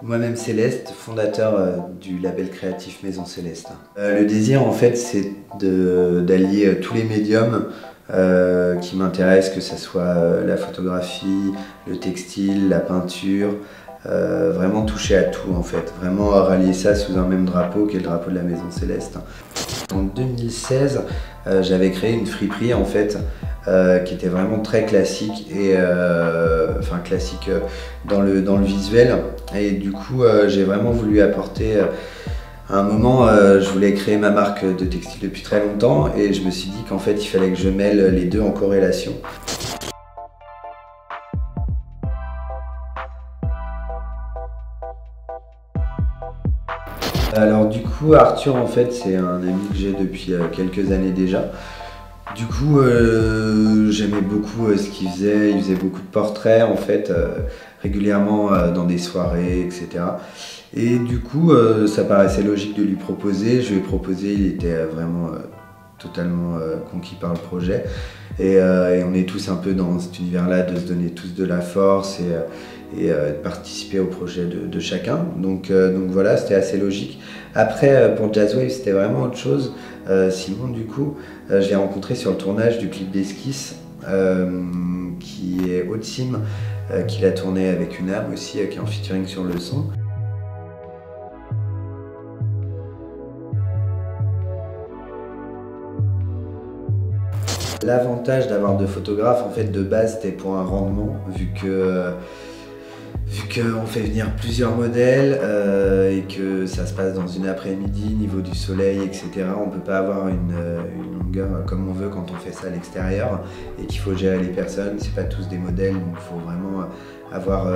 Moi-même Céleste, fondateur du label créatif Maison Céleste. Le désir en fait c'est d'allier tous les médiums qui m'intéressent, que ce soit la photographie, le textile, la peinture, vraiment toucher à tout en fait, vraiment rallier ça sous un même drapeau qui est le drapeau de la Maison Céleste. En 2016, j'avais créé une friperie en fait, qui était vraiment très classique et enfin classique dans le visuel, et du coup j'ai vraiment voulu apporter à un moment, je voulais créer ma marque de textile depuis très longtemps et je me suis dit qu'en fait il fallait que je mêle les deux en corrélation. Alors du coup Arthur en fait c'est un ami que j'ai depuis quelques années déjà. Du coup j'aimais beaucoup ce qu'il faisait, il faisait beaucoup de portraits en fait, régulièrement dans des soirées, etc. Et du coup ça paraissait logique de lui proposer, je lui ai proposé, il était vraiment totalement conquis par le projet. Et on est tous un peu dans cet univers-là, de se donner tous de la force et de participer au projet de chacun. Donc voilà, c'était assez logique. Après, pour Jazzwave, c'était vraiment autre chose. Simon, du coup, je l'ai rencontré sur le tournage du clip d'Esquisse, qui est Haute Sim, qu'il a tourné avec une âme aussi, qui est en featuring sur le son. L'avantage d'avoir deux photographes, en fait, de base, c'était pour un rendement, vu qu'on fait venir plusieurs modèles et que ça se passe dans une après-midi, niveau du soleil, etc. On ne peut pas avoir une longueur comme on veut quand on fait ça à l'extérieur et qu'il faut gérer les personnes. C'est pas tous des modèles, donc il faut vraiment avoir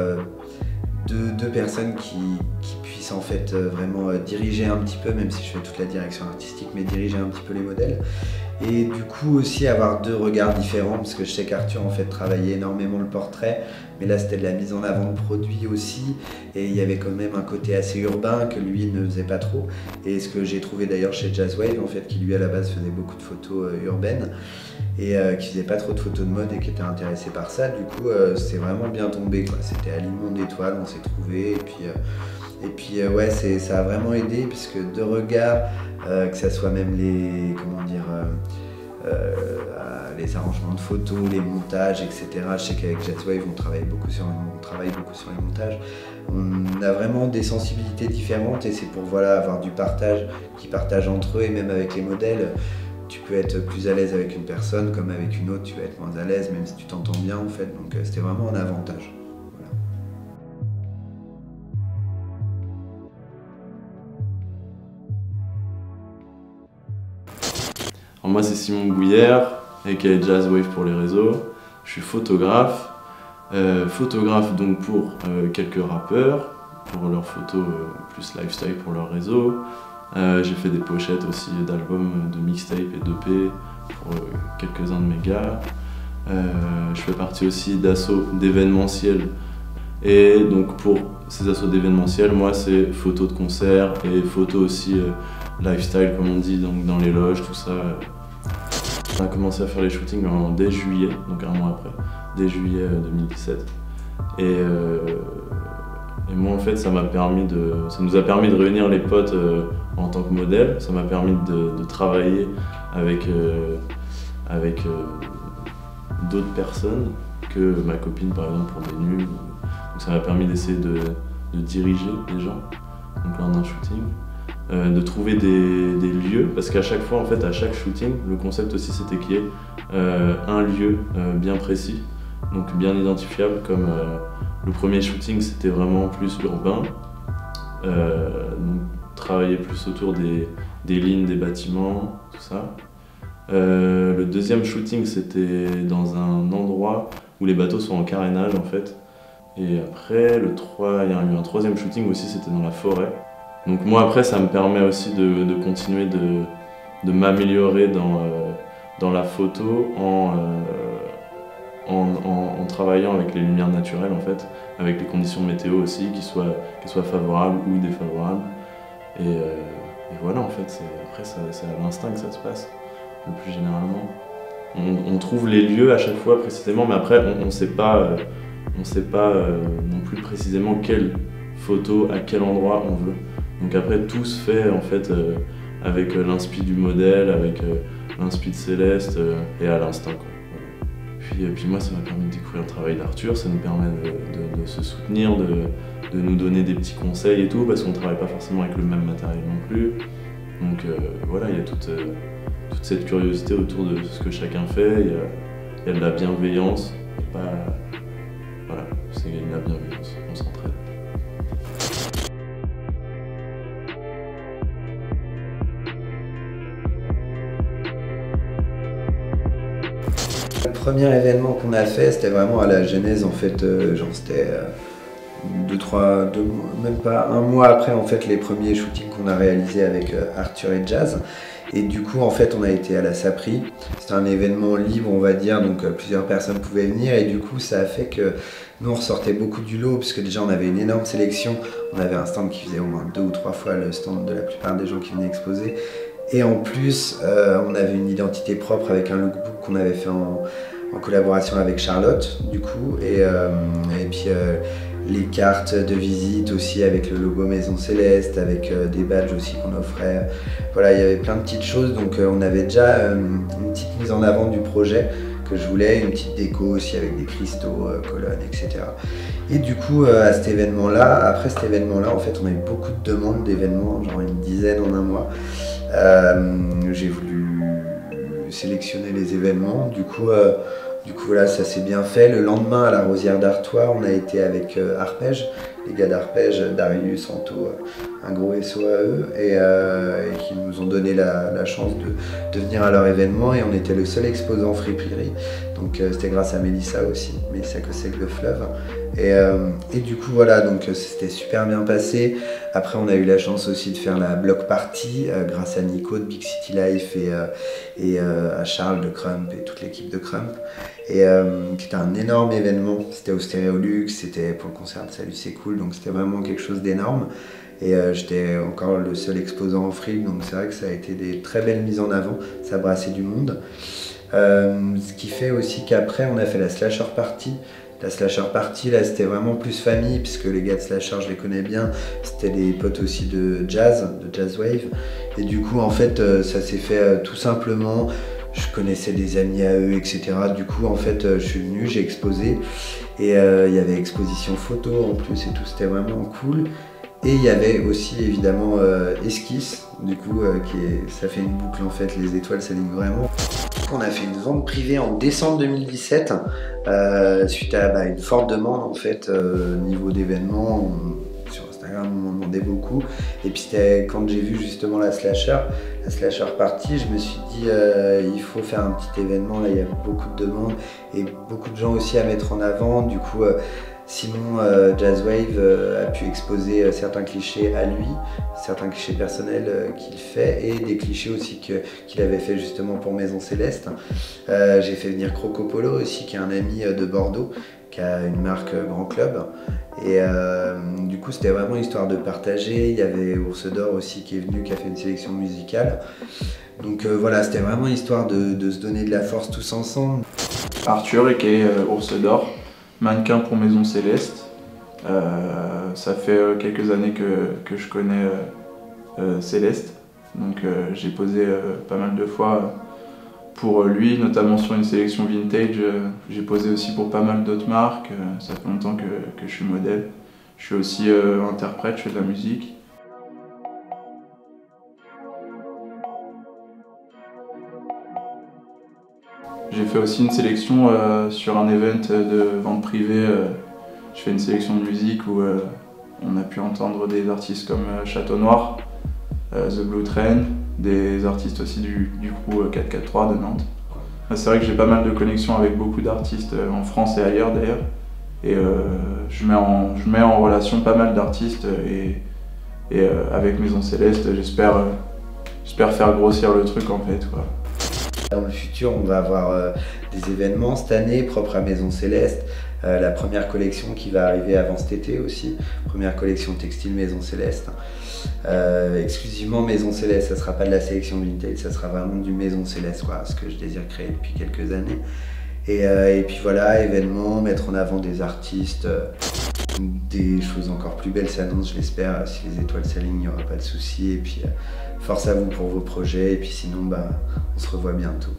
deux personnes qui puissent en fait vraiment diriger un petit peu, même si je fais toute la direction artistique, mais diriger un petit peu les modèles. Et du coup aussi avoir deux regards différents, parce que je sais qu'Arthur en fait travaillait énormément le portrait, mais là c'était de la mise en avant de produits aussi, et il y avait quand même un côté assez urbain que lui ne faisait pas trop, et ce que j'ai trouvé d'ailleurs chez Jazzwave en fait, qui lui à la base faisait beaucoup de photos urbaines, et qui faisait pas trop de photos de mode et qui était intéressé par ça. Du coup c'est vraiment bien tombé, quoi. C'était alignement d'étoiles, on s'est trouvé, et puis ouais, ça a vraiment aidé, puisque deux regards, que ça soit même les, comment dire, les arrangements de photos, les montages, etc. Je sais qu'avec Jazzwave on travaille beaucoup sur les montages. On a vraiment des sensibilités différentes, et c'est pour voilà, avoir du partage, qui partagent entre eux, et même avec les modèles. Tu peux être plus à l'aise avec une personne, comme avec une autre tu vas être moins à l'aise, même si tu t'entends bien en fait. Donc c'était vraiment un avantage. Voilà. Alors moi c'est Simon Bouillère, aka Jazzwave pour les réseaux. Je suis photographe. Photographe donc pour quelques rappeurs, pour leurs photos plus lifestyle pour leurs réseaux. J'ai fait des pochettes aussi d'albums, de mixtape et d'EP pour quelques-uns de mes gars. Je fais partie aussi d'assauts d'événementiels. Et donc pour ces assauts d'événementiels, moi c'est photos de concerts et photos aussi lifestyle comme on dit, donc dans les loges, tout ça. On a commencé à faire les shootings dès juillet, donc un mois après, dès juillet 2017. Et moi en fait ça nous a permis de réunir les potes en tant que modèle. Ça m'a permis de travailler avec d'autres personnes que ma copine par exemple pour des nus. Donc ça m'a permis d'essayer de diriger les gens donc lors d'un shooting. De trouver des lieux, parce qu'à chaque fois en fait à chaque shooting le concept aussi c'était qu'il y ait un lieu bien précis, donc bien identifiable, comme le premier shooting c'était vraiment plus urbain, donc travailler plus autour des lignes des bâtiments, tout ça. Le deuxième shooting c'était dans un endroit où les bateaux sont en carénage en fait, et après il y a eu un troisième shooting aussi, c'était dans la forêt. Donc moi après ça me permet aussi de continuer de m'améliorer dans la photo en travaillant avec les lumières naturelles en fait, avec les conditions météo aussi, qui soient favorables ou défavorables. Et voilà en fait, après c'est à l'instinct que ça se passe, le plus généralement. On trouve les lieux à chaque fois précisément, mais après on ne sait pas non plus précisément quelle photo à quel endroit on veut. Donc après tout se fait en fait avec l'inspi du modèle, avec l'inspi de Céleste et à l'instinct. Puis moi ça m'a permis de découvrir le travail d'Arthur, ça nous permet de se soutenir, de nous donner des petits conseils et tout, parce qu'on ne travaille pas forcément avec le même matériel non plus. Donc voilà, il y a toute cette curiosité autour de ce que chacun fait, il y a de la bienveillance, voilà, c'est de la bienveillance, on s'entraide. Le premier événement qu'on a fait, c'était vraiment à la genèse en fait, genre c'était même pas un mois après en fait les premiers shootings qu'on a réalisés avec Arthur et Jazz. Et du coup en fait on a été à la Sapri, c'était un événement libre on va dire, donc plusieurs personnes pouvaient venir et du coup ça a fait que nous on ressortait beaucoup du lot parce que déjà on avait une énorme sélection, on avait un stand qui faisait au moins 2 ou 3 fois le stand de la plupart des gens qui venaient exposer. Et en plus, on avait une identité propre avec un lookbook qu'on avait fait en collaboration avec Charlotte, du coup. Et puis les cartes de visite aussi avec le logo Maison Céleste, avec des badges aussi qu'on offrait. Voilà, il y avait plein de petites choses. Donc on avait déjà une petite mise en avant du projet que je voulais, une petite déco aussi avec des cristaux, colonnes, etc. Et du coup, à cet événement-là, après cet événement-là, en fait, on a eu beaucoup de demandes d'événements, genre une dizaine en un mois. J'ai voulu sélectionner les événements, du coup voilà, ça s'est bien fait. Le lendemain à la Rosière d'Artois, on a été avec Arpège, les gars d'Arpège, Darius, Anto, un gros SO à eux, et qui nous ont donné la chance de venir à leur événement, et on était le seul exposant friperie, donc c'était grâce à Mélissa aussi, Mélissa Cossec de Fleuve. Et du coup voilà, donc c'était super bien passé. Après on a eu la chance aussi de faire la block party grâce à Nico de Big City Life et à Charles de Crump et toute l'équipe de Crump. Et qui était un énorme événement, c'était au Stéréolux, c'était pour le concert de Salut c'est cool, donc c'était vraiment quelque chose d'énorme. Et j'étais encore le seul exposant en fripe, donc c'est vrai que ça a été des très belles mises en avant, ça a brassé du monde. Ce qui fait aussi qu'après on a fait la Slasher Party. La Slasher Party, là c'était vraiment plus famille, puisque les gars de Slasher je les connais bien, c'était des potes aussi de Jazz Wave. Et du coup en fait ça s'est fait tout simplement, je connaissais des amis à eux, etc. Du coup en fait je suis venu, j'ai exposé, et il y avait exposition photo en plus et tout, c'était vraiment cool. Et il y avait aussi évidemment Esquisse, du coup ça fait une boucle en fait, les étoiles s'alignent vraiment. On a fait une vente privée en décembre 2017 suite à une forte demande en fait niveau d'événements. Sur Instagram on m'en demandait beaucoup, et puis c'était quand j'ai vu justement la Slasher Party, je me suis dit il faut faire un petit événement, là il y a beaucoup de demandes et beaucoup de gens aussi à mettre en avant. Du coup Simon Jazzwave a pu exposer certains clichés à lui, certains clichés personnels qu'il fait, et des clichés aussi qu'il avait fait justement pour Maison Céleste. J'ai fait venir Crocopolo aussi, qui est un ami de Bordeaux, qui a une marque Grand Club. Et du coup c'était vraiment histoire de partager. Il y avait Ours d'Or aussi qui est venu, qui a fait une sélection musicale. Donc voilà, c'était vraiment histoire de se donner de la force tous ensemble. Arthur, qui est Ours d'Or, mannequin pour Maison Céleste. Ça fait quelques années que je connais Céleste, donc j'ai posé pas mal de fois pour lui, notamment sur une sélection vintage. J'ai posé aussi pour pas mal d'autres marques. Ça fait longtemps que je suis modèle. Je suis aussi interprète, je fais de la musique. J'ai fait aussi une sélection sur un event de vente privée. Je fais une sélection de musique où on a pu entendre des artistes comme Château Noir, The Blue Train, des artistes aussi du crew 443 de Nantes. C'est vrai que j'ai pas mal de connexions avec beaucoup d'artistes en France et ailleurs d'ailleurs. Et je mets en relation pas mal d'artistes et avec Maison Céleste, j'espère faire grossir le truc en fait, quoi. Dans le futur, on va avoir des événements cette année propres à Maison Céleste. La première collection qui va arriver avant cet été aussi. Première collection textile Maison Céleste. Exclusivement Maison Céleste, ça ne sera pas de la sélection vintage, ça sera vraiment du Maison Céleste, quoi, ce que je désire créer depuis quelques années. Et puis voilà, événements, mettre en avant des artistes. des choses encore plus belles s'annoncent, je l'espère. Si les étoiles s'alignent, il n'y aura pas de souci. Et puis force à vous pour vos projets. Et puis sinon, on se revoit bientôt.